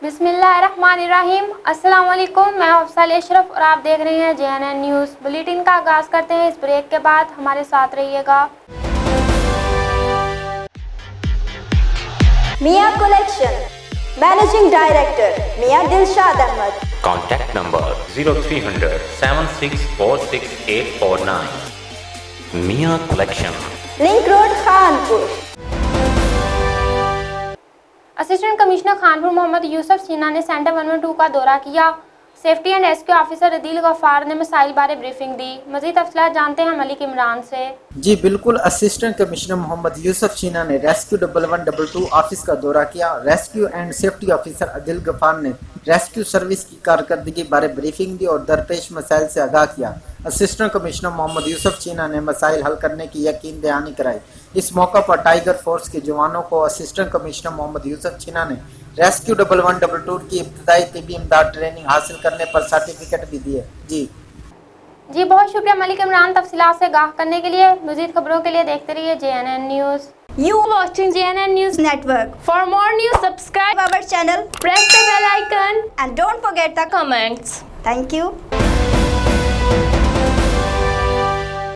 बिस्मिल्लाहिर्रहमानिर्रहीम। अस्सलाम वालेकुम, मैं अफसल अशरफ और आप देख रहे हैं JNN न्यूज़। बुलेटिन का आगाज़ करते हैं। इस ब्रेक के बाद हमारे साथ रहिएगा। Mian collection managing director Mian Dilshad Ahmad. Contact number 0300 7646 Mia Collection, link road Khanpur. Assistant commissioner Khanpur Mohammad Yusuf Cheena ने सेंटर 112 का दौरा किया। Safety and rescue officer Adeel Gaffar ने मसाइल बारे ब्रीफिंग दी। मजीद तफसीलात जानते हैं मलिक इमरान से। जी बिल्कुल, असिस्टेंट कमिश्नर मोहम्मद यूसुफ चीना ने रेस्क्यू 1112 ऑफिस का दौरा किया। Rescue and safety officer Adeel Gaffar ने रेस्क्यू सर्विस की कारकर्दगी बारे ब्रीफिंग दी और दरपेश मसाइल से आगाह किया। असिस्टेंट कमिश्नर मोहम्मद यूसुफ चीना ने मसाइल हल करने की यकीन दहानी कराई। इस मौका पर टाइगर फोर्स के जवानों को असिस्टेंट कमिश्नर मोहम्मद यूसुफ चीना ने रेस्क्यू 1112 की इब्तदाई तिब्बी इमदाद ट्रेनिंग हासिल करने पर सर्टिफिकेट भी दिए। जी बहुत शुक्रिया मलिक इमरान, तफसीलात से आगाह करने के लिए। मजीद खबरों के लिए देखते रहिए JNN news. You watching JNN News Network. For more news, subscribe Our channel press the bell icon and don't forget the comments. thank you.